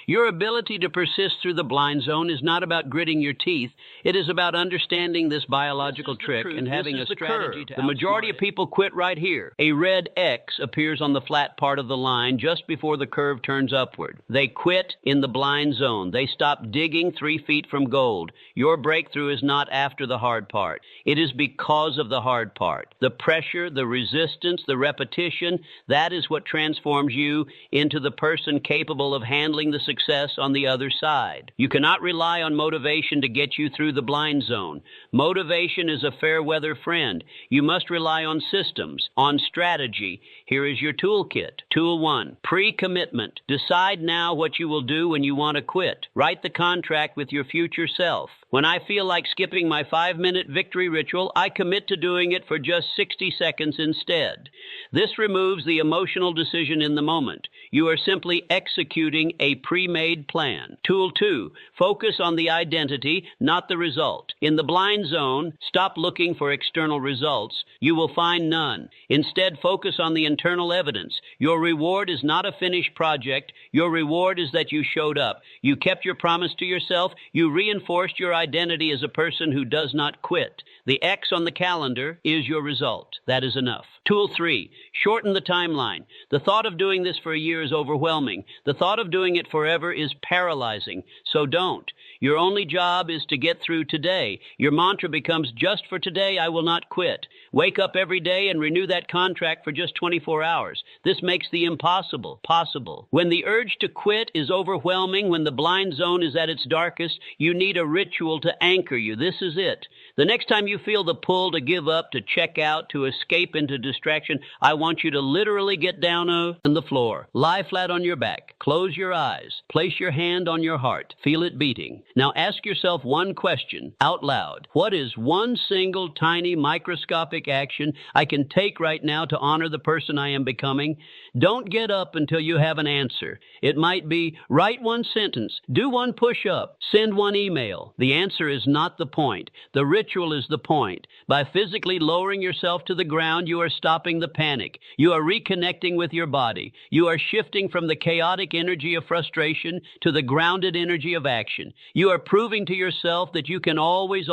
Your ability to persist through the blind zone is not about gritting your teeth. It is about understanding this biological trick and having a strategy to outsmart it. The majority of people quit right here. A red X appears on the flat part of the line just before the curve turns upward. They quit in the blind zone. They stop digging 3 feet from gold. Your breakthrough is not after the hard part. It is because of the hard part. The pressure, the resistance, the repetition, that is what transforms you into the person capable of handling the success on the other side. You cannot rely on motivation to get you through the blind zone. Motivation is a fair weather friend. You must rely on systems, on strategy. Here is your toolkit. Tool 1, pre-commitment. Decide now what you will do when you want to quit. Write the contract with your future self. When I feel like skipping my 5-minute victory ritual, I commit to doing it for just 60 seconds instead. This removes the emotional decision in the moment. You are simply executing a pre-made plan. Tool 2, focus on the identity, not the result. In the blind zone, stop looking for external results. You will find none. Instead, focus on the internal evidence. Your reward is not a finished project. Your reward is that you showed up. You kept your promise to yourself. You reinforced your identity as a person who does not quit. The X on the calendar is your result. That is enough. Tool 3, shorten the timeline. The thought of doing this for a year is overwhelming. The thought of doing it forever forever is paralyzing, so don't. Your only job is to get through today. Your mantra becomes, just for today, I will not quit. Wake up every day and renew that contract for just 24 hours. This makes the impossible possible. When the urge to quit is overwhelming, when the blind zone is at its darkest, you need a ritual to anchor you. This is it. The next time you feel the pull to give up, to check out, to escape into distraction, I want you to literally get down on the floor. Lie flat on your back. Close your eyes. Place your hand on your heart. Feel it beating. Now ask yourself one question out loud. What is one single tiny microscopic action I can take right now to honor the person I am becoming? Don't get up until you have an answer. It might be write one sentence, do one push-up, send one email. The answer is not the point. The ritual is the point. By physically lowering yourself to the ground, you are stopping the panic. You are reconnecting with your body. You are shifting from the chaotic energy of frustration to the grounded energy of action. You are proving to yourself that you can always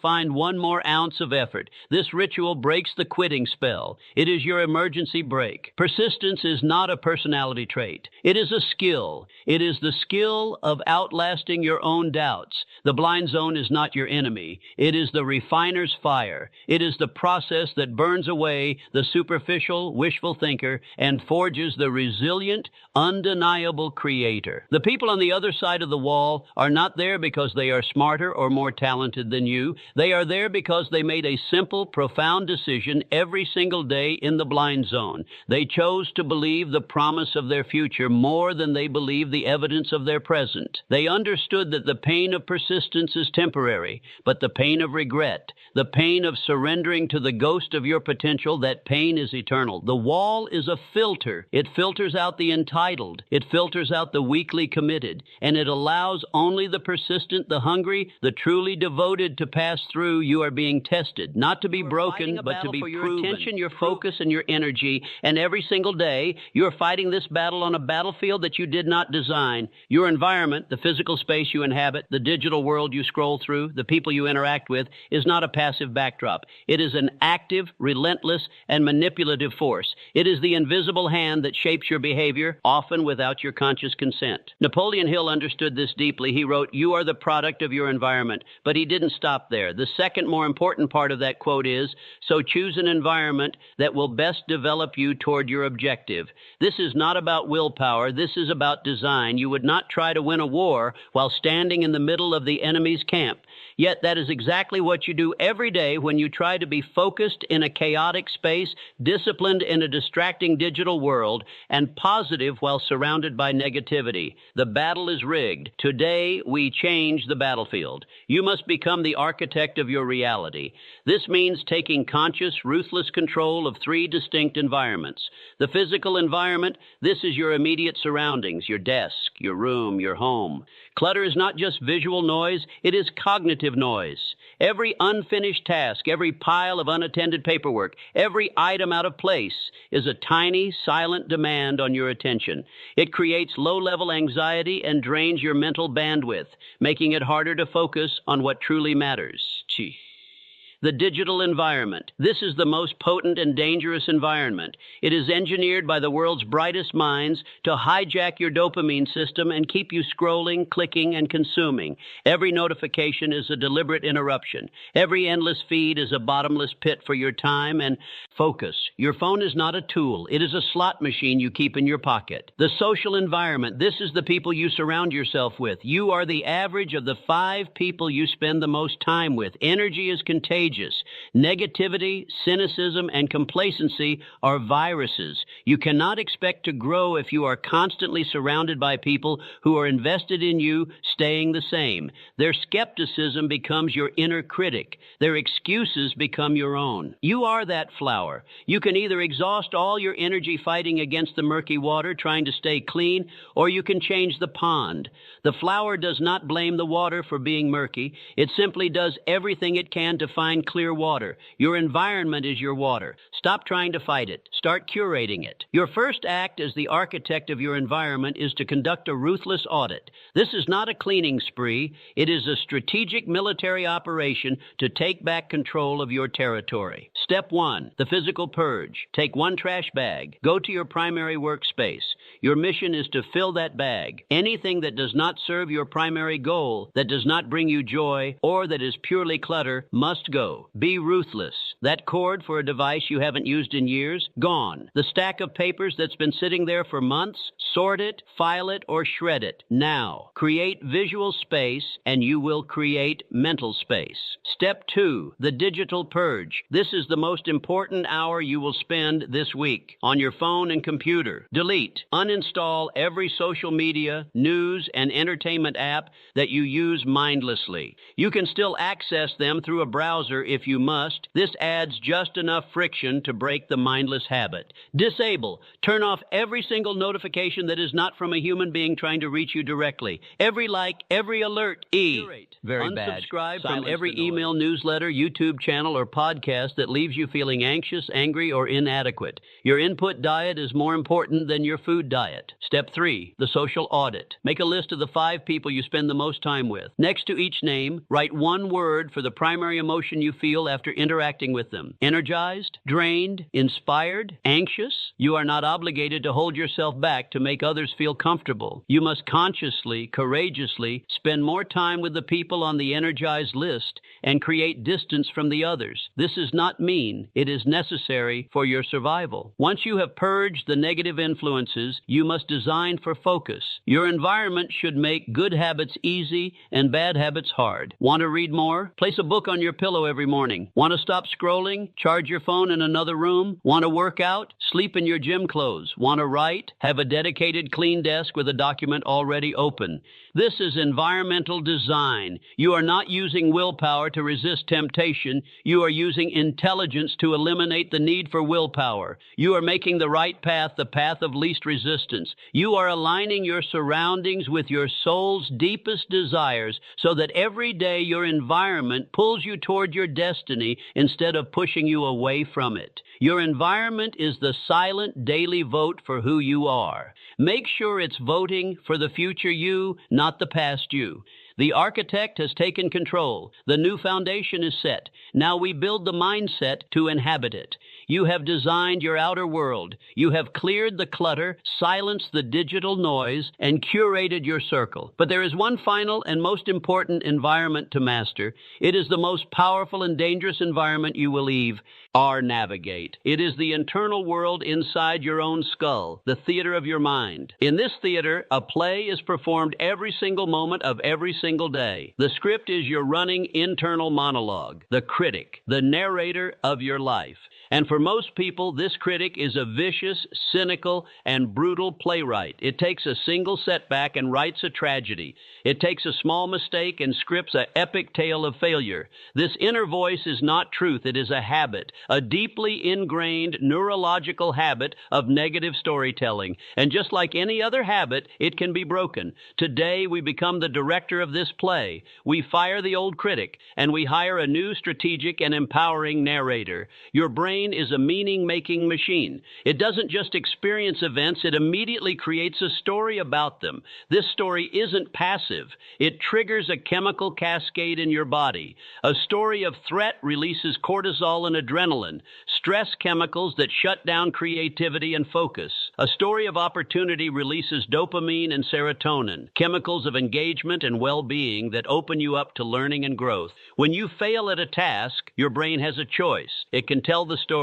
find one more ounce of effort. This ritual breaks the quitting spell. It is your emergency brake. Persistence is not a personality trait. It is a skill. It is the skill of outlasting your own doubts. The blind zone is not your enemy. It is the refiner's fire. It is the process that burns away the superficial, wishful thinker and forges the resilient, undeniable creator. The people on the other side of the wall are not there because they are smarter or more talented than you. They are there because they made a simple, profound decision every single day in the blind zone. They chose to believe the promise of their future more than they believe the evidence of their present. They understood that the pain of persistence is temporary, but the pain of regret, the pain of surrendering to the ghost of your potential, that pain is eternal. The wall is a filter. It filters out the entitled. It filters out the weakly committed, and it allows only the persistent, the hungry, the truly devoted to pass through. You are being tested, not to be broken, but to be proven. Your attention, your focus, and your energy, and every single day, you are fighting this battle on a battlefield that you did not design. Your environment, the physical space you inhabit, the digital world you scroll through, the people you interact with, is not a passive backdrop. It is an active, relentless, and manipulative force. It is the invisible hand that shapes your behavior, often without your conscious consent. Napoleon Hill understood this deeply. He wrote, "You are the product of your environment." But he didn't stop there. The second more important part of that quote is, so choose an environment that will best develop you toward your objective. This is not about willpower. This is about design. You would not try to win a war while standing in the middle of the enemy's camp. Yet that is exactly what you do every day when you try to be focused in a chaotic space, disciplined in a distracting digital world, and positive while surrounded by negativity. The battle is rigged. Today, we change the battlefield. You must become the architect of your reality. This means taking conscious, ruthless control of three distinct environments. The physical environment, this is your immediate surroundings, your desk, your room, your home. Clutter is not just visual noise, it is cognitive noise. Every unfinished task, every pile of unattended paperwork, every item out of place is a tiny, silent demand on your attention. It creates low-level anxiety and drains your mental bandwidth, making it harder to focus on what truly matters. The digital environment. This is the most potent and dangerous environment. It is engineered by the world's brightest minds to hijack your dopamine system and keep you scrolling, clicking, and consuming. Every notification is a deliberate interruption. Every endless feed is a bottomless pit for your time and focus. Your phone is not a tool. It is a slot machine you keep in your pocket. The social environment. This is the people you surround yourself with. You are the average of the 5 people you spend the most time with. Energy is contagious. Negativity, cynicism, and complacency are viruses. You cannot expect to grow if you are constantly surrounded by people who are invested in you staying the same. Their skepticism becomes your inner critic. Their excuses become your own. You are that flower. You can either exhaust all your energy fighting against the murky water, trying to stay clean, or you can change the pond. The flower does not blame the water for being murky. It simply does everything it can to find clear water. Your environment is your water. Stop trying to fight it. Start curating it. Your first act as the architect of your environment is to conduct a ruthless audit. This is not a cleaning spree. It is a strategic military operation to take back control of your territory. Step 1, the physical purge. Take one trash bag. Go to your primary workspace. Your mission is to fill that bag. Anything that does not serve your primary goal, that does not bring you joy, or that is purely clutter, must go. Be ruthless. That cord for a device you haven't used in years, gone. The stack of papers that's been sitting there for months, sort it, file it, or shred it. Now, create visual space, and you will create mental space. Step 2, the digital purge. This is the most important hour you will spend this week on your phone and computer. Delete, uninstall every social media, news, and entertainment app that you use mindlessly. You can still access them through a browser if you must. This adds just enough friction to break the mindless habit. Disable, turn off every single notification that is not from a human being trying to reach you directly. Every like, every alert. Very bad. Unsubscribe from every email, newsletter, YouTube channel, or podcast that leaves you feeling anxious, angry, or inadequate. Your input diet is more important than your food diet. Step 3, the social audit. Make a list of the 5 people you spend the most time with. Next to each name, write one word for the primary emotion you feel after interacting with them. Energized, drained, inspired, anxious. You are not obligated to hold yourself back to make others feel comfortable. You must consciously, courageously spend more time with the people on the energized list and create distance from the others. This is not mean. It is necessary for your survival. Once you have purged the negative influences, you must design for focus. Your environment should make good habits easy and bad habits hard. Want to read more? Place a book on your pillow every morning. Want to stop scrolling? Charge your phone in another room? Want to work out? Sleep in your gym clothes. Want to write? Have a dedicated clean desk with a document already open. This is environmental design. You are not using willpower to resist temptation. You are using intelligence to eliminate the need for willpower. You are making the right path the path of least resistance. You are aligning your surroundings with your soul's deepest desires so that every day your environment pulls you toward your destiny instead of pushing you away from it. Your environment is the silent daily vote for who you are. Make sure it's voting for the future you, not the past you. The architect has taken control. The new foundation is set. Now we build the mindset to inhabit it. You have designed your outer world. You have cleared the clutter, silenced the digital noise, and curated your circle. But there is one final and most important environment to master. It is the most powerful and dangerous environment you will navigate. It is the internal world inside your own skull, the theater of your mind. In this theater, a play is performed every single moment of every single day. The script is your running internal monologue, the critic, the narrator of your life. And for most people, this critic is a vicious, cynical, and brutal playwright. It takes a single setback and writes a tragedy. It takes a small mistake and scripts an epic tale of failure. This inner voice is not truth. It is a habit, a deeply ingrained neurological habit of negative storytelling. And just like any other habit, it can be broken. Today, we become the director of this play. We fire the old critic, and we hire a new strategic and empowering narrator. Your brain is a meaning-making machine. It doesn't just experience events, it immediately creates a story about them. This story isn't passive. It triggers a chemical cascade in your body. A story of threat releases cortisol and adrenaline, stress chemicals that shut down creativity and focus. A story of opportunity releases dopamine and serotonin, chemicals of engagement and well-being that open you up to learning and growth. When you fail at a task, your brain has a choice. It can tell the story,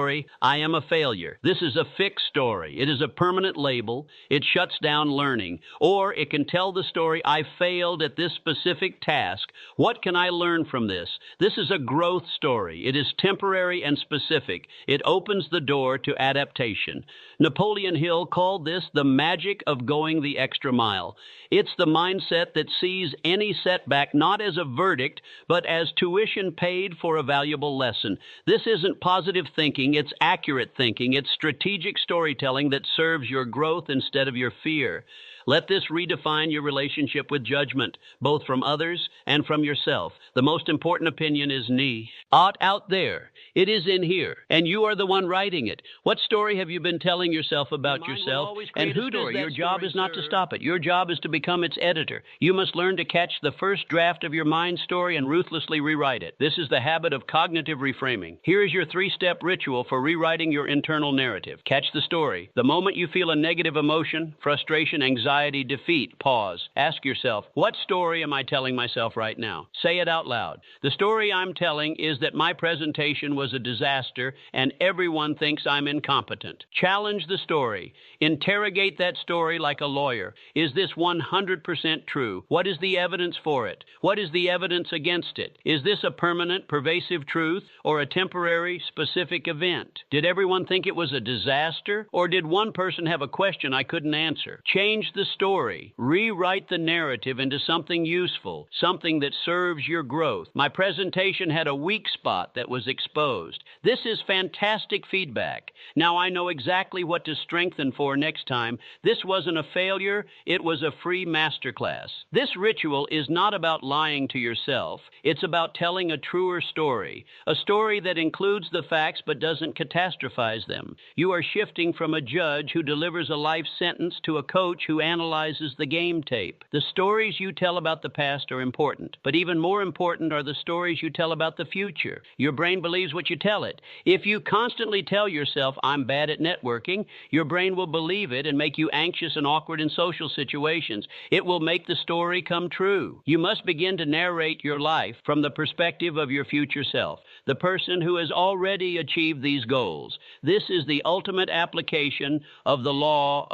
I am a failure. This is a fixed story. It is a permanent label. It shuts down learning. Or it can tell the story, I failed at this specific task. What can I learn from this? This is a growth story. It is temporary and specific. It opens the door to adaptation. Napoleon Hill called this the magic of going the extra mile. It's the mindset that sees any setback not as a verdict, but as tuition paid for a valuable lesson. This isn't positive thinking, it's accurate thinking. It's strategic storytelling that serves your growth instead of your fear. Let this redefine your relationship with judgment, both from others and from yourself. The most important opinion is me. Out there. It is in here, and you are the one writing it. What story have you been telling yourself about yourself, and who does that? Your job is not to stop it. Your job is to become its editor. You must learn to catch the first draft of your mind story and ruthlessly rewrite it. This is the habit of cognitive reframing. Here is your 3-step ritual for rewriting your internal narrative. Catch the story. The moment you feel a negative emotion, frustration, anxiety, defeat, pause. Ask yourself, what story am I telling myself right now? Say it out loud. The story I'm telling is that my presentation was a disaster and everyone thinks I'm incompetent. Challenge the story. Interrogate that story like a lawyer. Is this 100% true? What is the evidence for it? What is the evidence against it? Is this a permanent, pervasive truth or a temporary, specific event? Did everyone think it was a disaster, or did one person have a question I couldn't answer? Change the story. Rewrite the narrative into something useful, something that serves your growth. My presentation had a weak spot that was exposed. This is fantastic feedback. Now I know exactly what to strengthen for next time. This wasn't a failure. It was a free masterclass. This ritual is not about lying to yourself. It's about telling a truer story, a story that includes the facts but doesn't catastrophize them. You are shifting from a judge who delivers a life sentence to a coach who analyzes the game tape. The stories you tell about the past are important, but even more important are the stories you tell about the future. Your brain believes what you tell it. If you constantly tell yourself, I'm bad at networking, your brain will believe it and make you anxious and awkward in social situations. It will make the story come true. You must begin to narrate your life from the perspective of your future self, the person who has already achieved these goals. This is the ultimate application of the law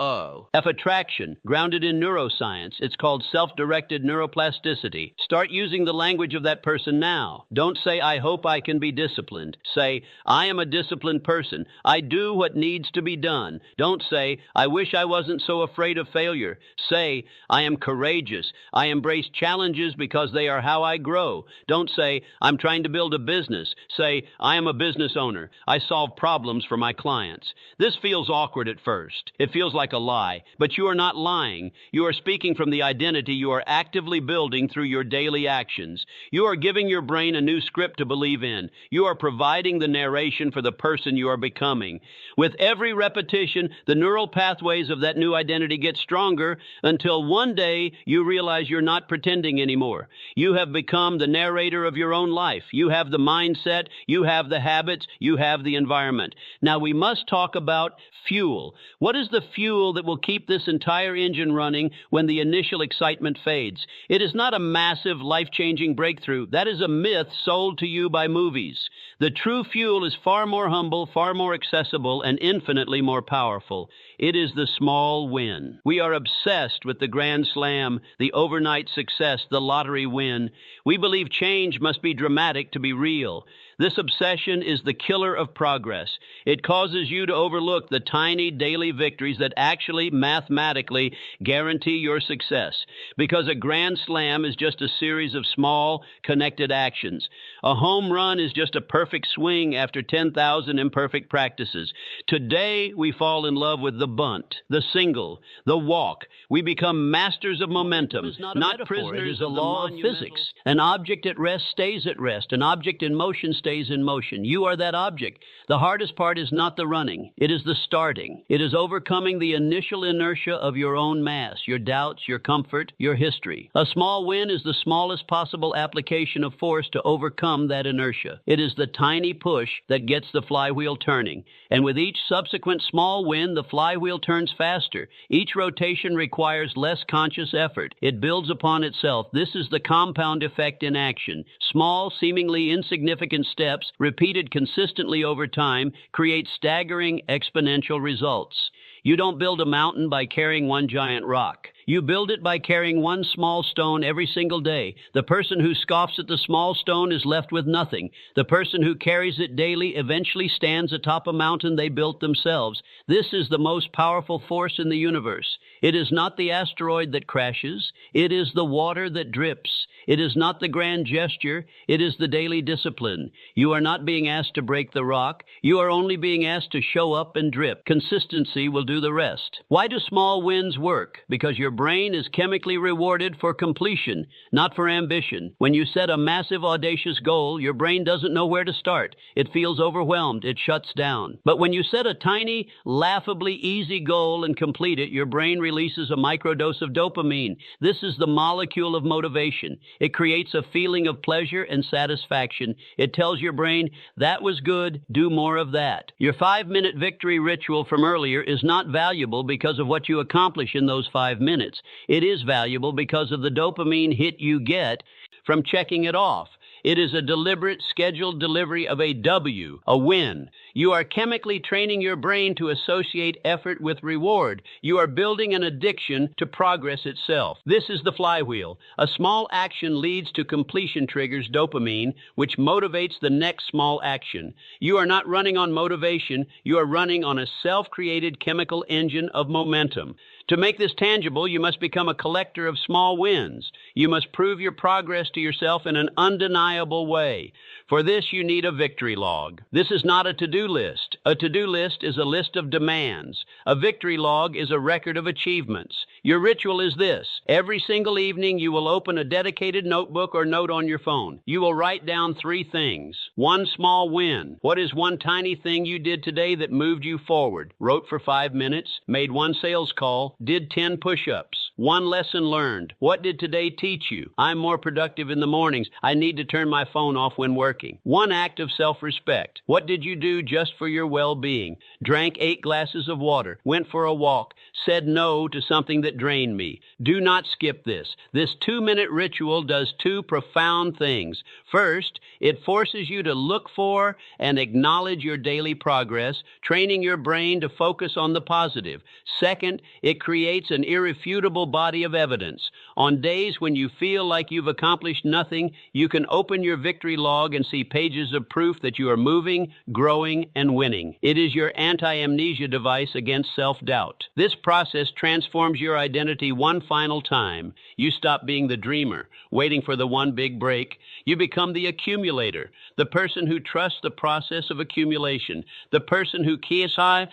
of attraction, grounded in neuroscience. It's called self-directed neuroplasticity. Start using the language of that person now. Don't say, I hope I can be disciplined. Say, I am a disciplined person. I do what needs to be done. Don't say, I wish I wasn't so afraid of failure. Say, I am courageous. I embrace challenges because they are how I grow. Don't say, I'm trying to build a business. Say, I am a business owner. I solve problems for my clients. This feels awkward at first. It feels like a lie, but you are not lying. You are speaking from the identity you are actively building through your daily actions. You are giving your brain a new script to believe in. You are providing the narration for the person you are becoming. With every repetition, the neural pathways of that new identity get stronger until one day you realize you're not pretending anymore. You have become the narrator of your own life. You have the mindset, you have the habits, you have the environment. Now we must talk about fuel. What is the fuel that will keep this entire engine running when the initial excitement fades? It is not a massive, life-changing breakthrough. That is a myth sold to you by movies. The true fuel is far more humble, far more accessible, and infinitely more powerful. It is the small win. We are obsessed with the grand slam, the overnight success, the lottery win. We believe change must be dramatic to be real. This obsession is the killer of progress. It causes you to overlook the tiny daily victories that actually mathematically guarantee your success, because a grand slam is just a series of small, connected actions. A home run is just a perfect swing after 10,000 imperfect practices. Today, we fall in love with the bunt, the single, the walk. We become masters of momentum, not prisoners of the law of physics. An object at rest stays at rest. An object in motion stays in motion. You are that object. The hardest part is not the running. It is the starting. It is overcoming the initial inertia of your own mass, your doubts, your comfort, your history. A small win is the smallest possible application of force to overcome that inertia. It is the tiny push that gets the flywheel turning. And with each subsequent small win, the flywheel turns faster. Each rotation requires less conscious effort. It builds upon itself. This is the compound effect in action. Small, seemingly insignificant steps, repeated consistently over time, create staggering exponential results. You don't build a mountain by carrying one giant rock. You build it by carrying one small stone every single day. The person who scoffs at the small stone is left with nothing. The person who carries it daily eventually stands atop a mountain they built themselves. This is the most powerful force in the universe. It is not the asteroid that crashes. It is the water that drips. It is not the grand gesture. It is the daily discipline. You are not being asked to break the rock. You are only being asked to show up and drip. Consistency will do the rest. Why do small wins work? Because your brain is chemically rewarded for completion, not for ambition. When you set a massive, audacious goal, your brain doesn't know where to start. It feels overwhelmed. It shuts down. But when you set a tiny, laughably easy goal and complete it, your brain releases a microdose of dopamine. This is the molecule of motivation. It creates a feeling of pleasure and satisfaction. It tells your brain, that was good, do more of that. Your 5-minute victory ritual from earlier is not valuable because of what you accomplish in those 5 minutes. It is valuable because of the dopamine hit you get from checking it off. It is a deliberate, scheduled delivery of a W, a win. You are chemically training your brain to associate effort with reward. You are building an addiction to progress itself. This is the flywheel. A small action leads to completion, triggers dopamine, which motivates the next small action. You are not running on motivation. You are running on a self-created chemical engine of momentum. To make this tangible, you must become a collector of small wins. You must prove your progress to yourself in an undeniable way. For this, you need a victory log. This is not a to-do list. A to-do list is a list of demands. A victory log is a record of achievements. Your ritual is this. Every single evening, you will open a dedicated notebook or note on your phone. You will write down 3 things. 1 small win. What is one tiny thing you did today that moved you forward? Wrote for 5 minutes, made 1 sales call, did 10 push-ups. 1 lesson learned. What did today teach you? I'm more productive in the mornings. I need to turn my phone off when working. 1 act of self-respect. What did you do just for your well-being? Drank 8 glasses of water, went for a walk, said no to something that drained me. Do not skip this. This 2-minute ritual does 2 profound things. First, it forces you to look for and acknowledge your daily progress, training your brain to focus on the positive. Second, it creates an irrefutable body of evidence. On days when you feel like you've accomplished nothing, you can open your victory log and see pages of proof that you are moving, growing, and winning. It is your anti-amnesia device against self-doubt. This process transforms your identity one final time. You stop being the dreamer, waiting for the one big break. You become the accumulator, the person who trusts the process of accumulation, the person who keeps high.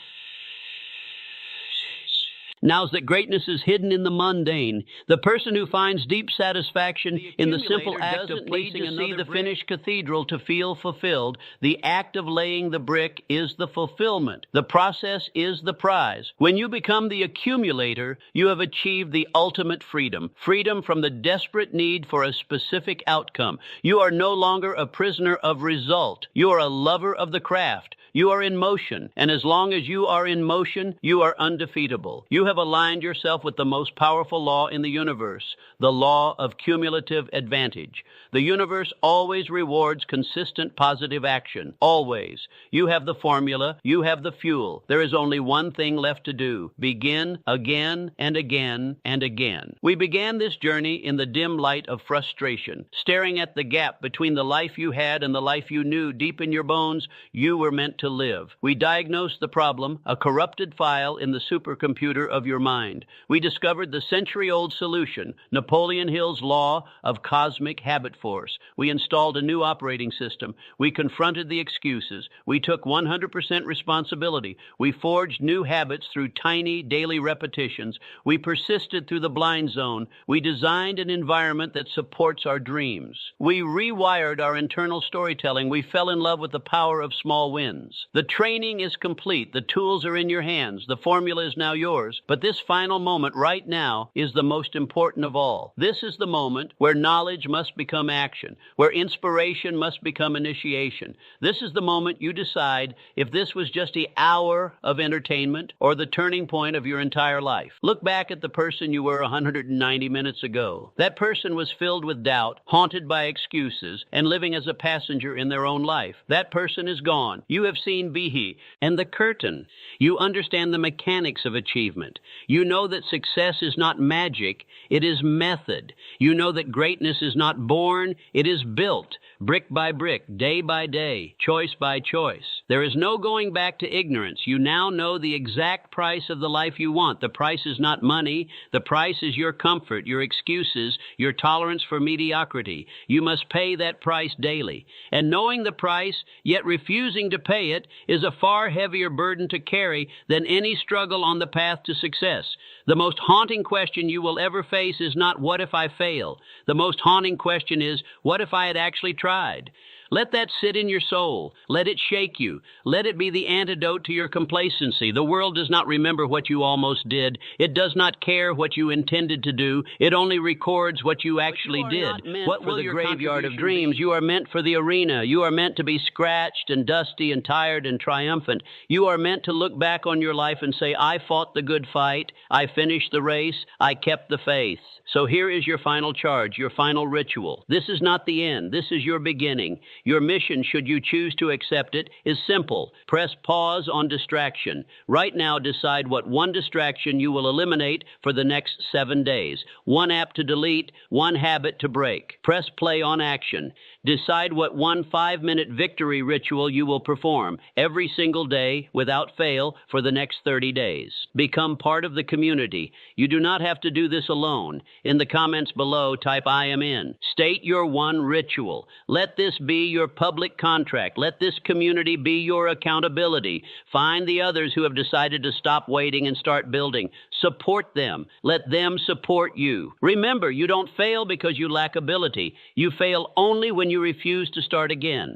Now that greatness is hidden in the mundane, the person who finds deep satisfaction in the simple act of placing another brick. See the finished cathedral to feel fulfilled. The act of laying the brick is the fulfillment. The process is the prize. When you become the accumulator, you have achieved the ultimate freedom. Freedom from the desperate need for a specific outcome. You are no longer a prisoner of result. You are a lover of the craft. You are in motion, and as long as you are in motion, you are undefeatable. You have aligned yourself with the most powerful law in the universe, the law of cumulative advantage. The universe always rewards consistent positive action, always. You have the formula, you have the fuel. There is only one thing left to do. Begin again and again and again. We began this journey in the dim light of frustration, staring at the gap between the life you had and the life you knew deep in your bones you were meant to live. We diagnosed the problem, a corrupted file in the supercomputer of your mind. We discovered the century-old solution, Napoleon Hill's law of cosmic habit force. We installed a new operating system. We confronted the excuses. We took 100% responsibility. We forged new habits through tiny daily repetitions. We persisted through the blind zone. We designed an environment that supports our dreams. We rewired our internal storytelling. We fell in love with the power of small wins. The training is complete. The tools are in your hands. The formula is now yours. But this final moment right now is the most important of all. This is the moment where knowledge must become action, where inspiration must become initiation. This is the moment you decide if this was just the hour of entertainment or the turning point of your entire life. Look back at the person you were 190 minutes ago. That person was filled with doubt, haunted by excuses, and living as a passenger in their own life. That person is gone. You have seen Bihi and the curtain. You understand the mechanics of achievement. You know that success is not magic, it is method. You know that greatness is not born, it is built, brick by brick, day by day, choice by choice. There is no going back to ignorance. You now know the exact price of the life you want. The price is not money. The price is your comfort, your excuses, your tolerance for mediocrity. You must pay that price daily. And knowing the price, yet refusing to pay it, is a far heavier burden to carry than any struggle on the path to success. The most haunting question you will ever face is not, what if I fail? The most haunting question is, what if I had actually tried? Let that sit in your soul. Let it shake you. Let it be the antidote to your complacency. The world does not remember what you almost did. It does not care what you intended to do. It only records what you actually did. What will the graveyard of dreams? You are meant for the arena. You are meant to be scratched and dusty and tired and triumphant. You are meant to look back on your life and say, I fought the good fight. I finished the race. I kept the faith. So here is your final charge, your final ritual. This is not the end. This is your beginning. Your mission, should you choose to accept it, is simple. Press pause on distraction. Right now, decide what one distraction you will eliminate for the next 7 days. One app to delete, one habit to break. Press play on action. Decide what one 5-minute victory ritual you will perform every single day without fail for the next 30 days. Become part of the community. You do not have to do this alone. In the comments below, type I am in. State your one ritual. Let this be your public contract. Let this community be your accountability. Find the others who have decided to stop waiting and start building. Support them. Let them support you. Remember, you don't fail because you lack ability. You fail only when you refuse to start again.